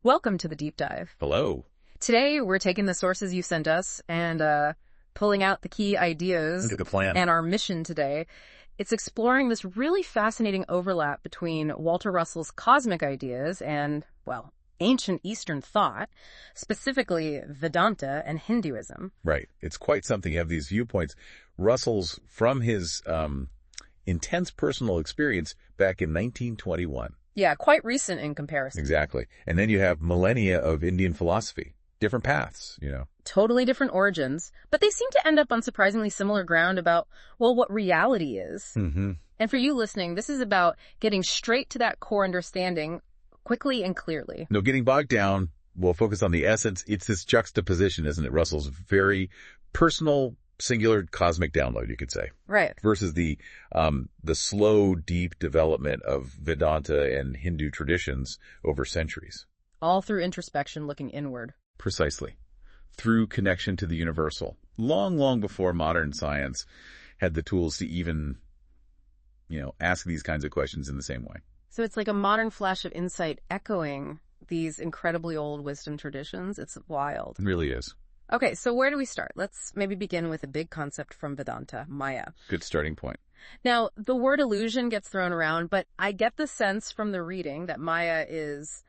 Welcome to the deep dive. Hello. Today, we're taking the sources you sent us and pulling out the key ideas. Into the plan. And our mission today. It's exploring this really fascinating overlap between Walter Russell's cosmic ideas and, well, ancient Eastern thought, specifically Vedanta and Hinduism. Right. It's quite something. You have these viewpoints. Russell's from his intense personal experience back in 1921. Yeah, quite recent in comparison. Exactly. And then you have millennia of Indian philosophy. Different paths, Totally different origins, but they seem to end up on surprisingly similar ground about, well, what reality is. Mm-hmm. And for you listening, this is about getting straight to that core understanding quickly and clearly. No getting bogged down. We'll focus on the essence. It's this juxtaposition, isn't it? Russell's very personal, singular cosmic download, you could say. Right. Versus the slow, deep development of Vedanta and Hindu traditions over centuries. All through introspection, looking inward. Precisely. Through connection to the universal. Long, long before modern science had the tools to even, ask these kinds of questions in the same way. So it's like a modern flash of insight echoing these incredibly old wisdom traditions. It's wild. It really is. Okay, so where do we start? Let's maybe begin with a big concept from Vedanta, Maya. Good starting point. Now, the word illusion gets thrown around, but I get the sense from the reading that Maya is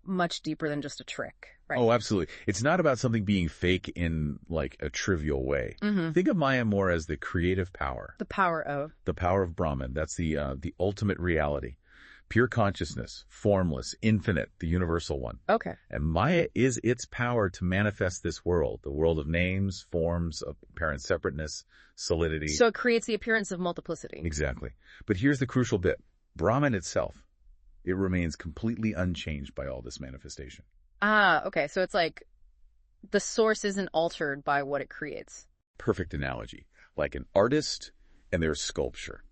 much deeper than just a trick, right? Oh, absolutely. It's not about something being fake in like a trivial way. Mm-hmm. Think of Maya more as the creative power. The power of. The power of Brahman. That's the ultimate reality. Pure consciousness, formless, infinite, the universal one. Okay. And Maya is its power to manifest this world, the world of names, forms, of apparent separateness, solidity. So it creates the appearance of multiplicity. Exactly. But here's the crucial bit. Brahman itself, it remains completely unchanged by all this manifestation. Ah, okay. So it's like the source isn't altered by what it creates. Perfect analogy. Like an artist and there's sculpture.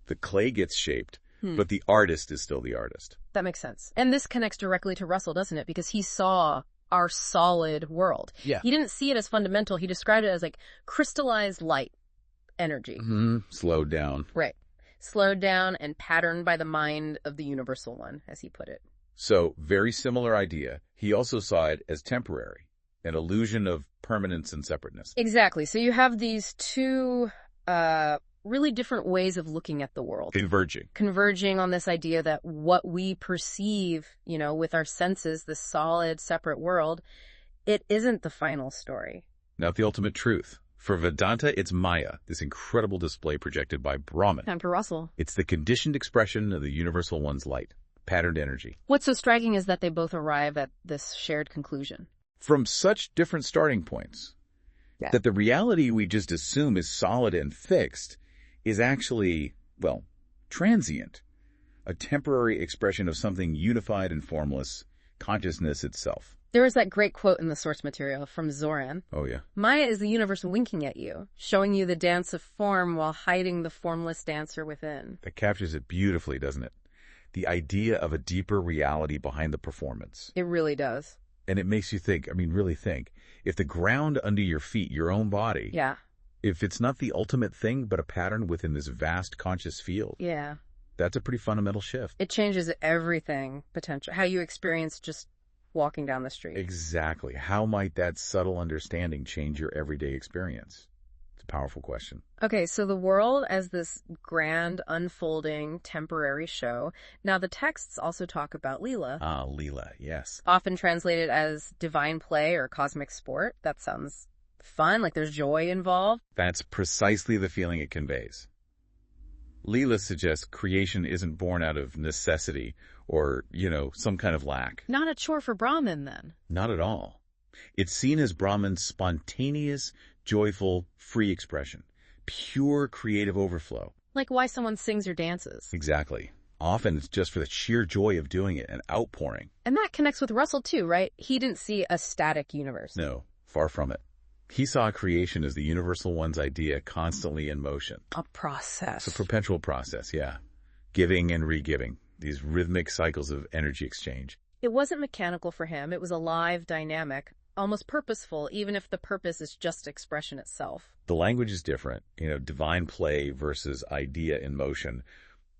The clay gets shaped, but the artist is still the artist. That makes sense. And this connects directly to Russell, doesn't it? Because he saw our solid world. Yeah. He didn't see it as fundamental. He described it as like crystallized light energy. Mm-hmm. Slowed down. Right. Slowed down and patterned by the mind of the universal one, as he put it. So, very similar idea. He also saw it as temporary, an illusion of permanence and separateness. Exactly. So you have these two really different ways of looking at the world. Converging on this idea that what we perceive, with our senses, this solid, separate world, it isn't the final story. Not the ultimate truth. For Vedanta, it's Maya, this incredible display projected by Brahman. Time for Russell. It's the conditioned expression of the universal one's light, patterned energy. What's so striking is that they both arrive at this shared conclusion. From such different starting points, that the reality we just assume is solid and fixed is actually, transient. A temporary expression of something unified and formless, consciousness itself. There is that great quote in the source material from Zoran. Oh, yeah. Maya is the universe winking at you, showing you the dance of form while hiding the formless dancer within. That captures it beautifully, doesn't it? The idea of a deeper reality behind the performance. It really does. And it makes you think, really think, if the ground under your feet, your own body, if it's not the ultimate thing but a pattern within this vast conscious field, that's a pretty fundamental shift. It changes everything, potentially. How you experience just walking down the street. Exactly. How might that subtle understanding change your everyday experience? It's a powerful question. Okay, so the world as this grand, unfolding, temporary show. Now, the texts also talk about Leela. Ah, Leela, yes. Often translated as divine play or cosmic sport. That sounds fun, like there's joy involved. That's precisely the feeling it conveys. Leela suggests creation isn't born out of necessity or, some kind of lack. Not a chore for Brahman, then. Not at all. It's seen as Brahman's spontaneous, joyful, free expression. Pure creative overflow. Like why someone sings or dances. Exactly. Often it's just for the sheer joy of doing it, an outpouring. And that connects with Russell, too, right? He didn't see a static universe. No, far from it. He saw creation as the universal one's idea constantly in motion. A process. It's a perpetual process, yeah. Giving and re-giving. These rhythmic cycles of energy exchange. It wasn't mechanical for him. It was alive, dynamic, almost purposeful, even if the purpose is just expression itself. The language is different, divine play versus idea in motion.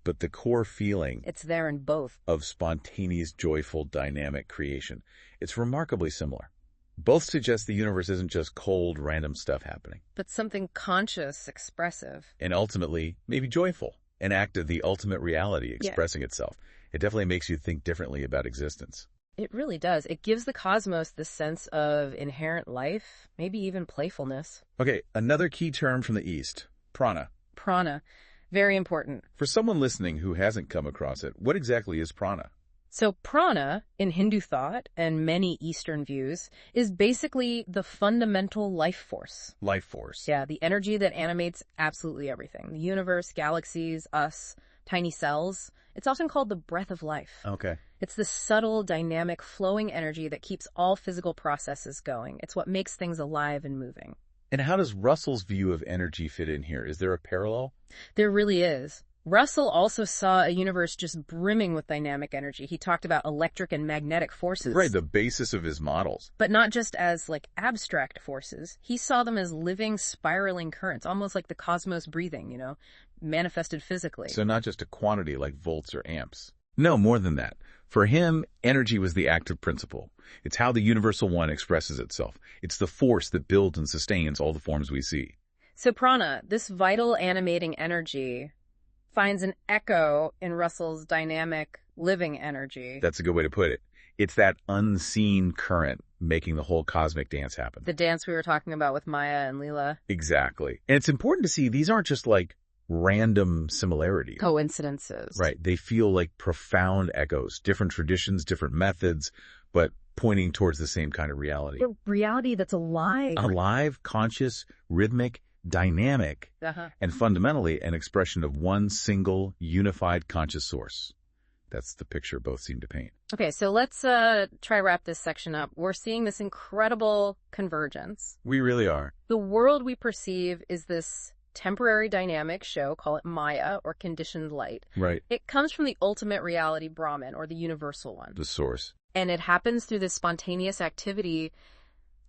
but the core feeling, it's there in both, of spontaneous, joyful, dynamic creation. It's remarkably similar. Both suggest the universe isn't just cold, random stuff happening, but something conscious, expressive, and ultimately, maybe joyful, an act of the ultimate reality expressing itself. It definitely makes you think differently about existence. It really does. It gives the cosmos this sense of inherent life, maybe even playfulness. Okay, another key term from the East, prana. Prana. Very important. For someone listening who hasn't come across it, what exactly is prana? So prana, in Hindu thought and many Eastern views, is basically the fundamental life force. Life force. Yeah, the energy that animates absolutely everything. The universe, galaxies, us, tiny cells. It's often called the breath of life. Okay. It's the subtle, dynamic, flowing energy that keeps all physical processes going. It's what makes things alive and moving. And how does Russell's view of energy fit in here? Is there a parallel? There really is. Russell also saw a universe just brimming with dynamic energy. He talked about electric and magnetic forces. Right, the basis of his models. But not just as, abstract forces. He saw them as living, spiraling currents, almost like the cosmos breathing, manifested physically. So not just a quantity like volts or amps. No, more than that. For him, energy was the active principle. It's how the universal one expresses itself. It's the force that builds and sustains all the forms we see. So prana, this vital animating energy, finds an echo in Russell's dynamic living energy. That's a good way to put it. It's that unseen current making the whole cosmic dance happen. The dance we were talking about with Maya and Leela. Exactly. And it's important to see these aren't just random similarities. Coincidences. Right. They feel like profound echoes, different traditions, different methods, but pointing towards the same kind of reality. A reality that's alive. Alive, conscious, rhythmic, dynamic, and fundamentally an expression of one single, unified conscious source. That's the picture both seem to paint. Okay, so let's try wrap this section up. We're seeing this incredible convergence. We really are. The world we perceive is this temporary dynamic show, call it Maya, or conditioned light. Right. It comes from the ultimate reality, Brahman, or the universal one. The source. And it happens through this spontaneous activity,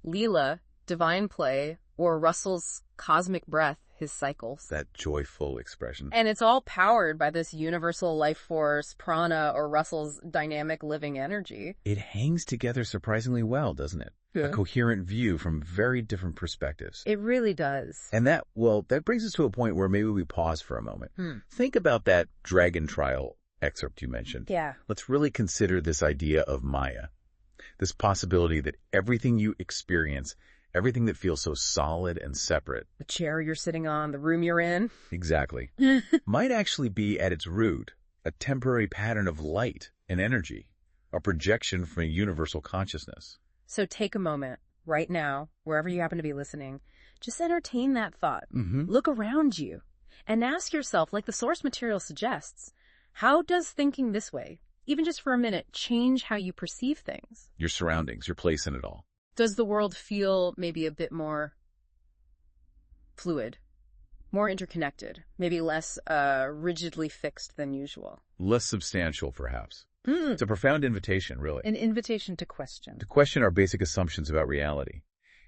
Leela, divine play, or Russell's cosmic breath, his cycles. That joyful expression. And it's all powered by this universal life force, prana, or Russell's dynamic living energy. It hangs together surprisingly well, doesn't it? Yeah. A coherent view from very different perspectives. It really does. And that brings us to a point where maybe we pause for a moment. Think about that dragon trial excerpt you mentioned. Yeah. Let's really consider this idea of Maya. This possibility that everything you experience, everything that feels so solid and separate. The chair you're sitting on, the room you're in. Exactly. Might actually be at its root a temporary pattern of light and energy, a projection from a universal consciousness. So take a moment right now, wherever you happen to be listening, just entertain that thought. Look around you and ask yourself, like the source material suggests, how does thinking this way, even just for a minute, change how you perceive things? Your surroundings, your place in it all. Does the world feel maybe a bit more fluid, more interconnected, maybe less rigidly fixed than usual? Less substantial, perhaps. It's a profound invitation, really. An invitation to question. To question our basic assumptions about reality.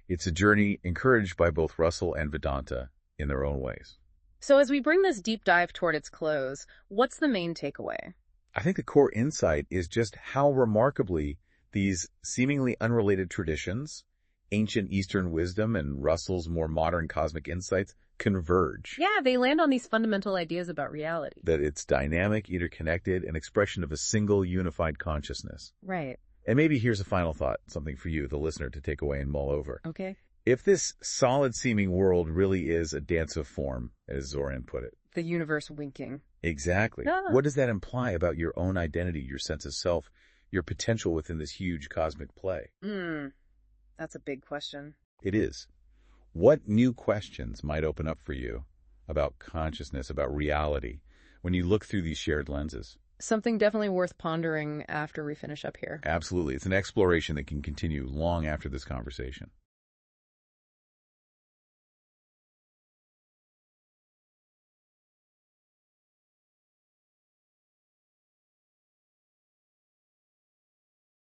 It's a journey encouraged by both Russell and Vedanta in their own ways. So as we bring this deep dive toward its close, what's the main takeaway? I think the core insight is just how remarkably these seemingly unrelated traditions, ancient Eastern wisdom and Russell's more modern cosmic insights, converge. Yeah, they land on these fundamental ideas about reality. That it's dynamic, interconnected, an expression of a single unified consciousness. Right. And maybe here's a final thought, something for you, the listener, to take away and mull over. Okay. If this solid-seeming world really is a dance of form, as Zoran put it. The universe winking. Exactly. What does that imply about your own identity, your sense of self, your potential within this huge cosmic play? That's a big question. It is. What new questions might open up for you about consciousness, about reality, when you look through these shared lenses? Something definitely worth pondering after we finish up here. Absolutely. It's an exploration that can continue long after this conversation.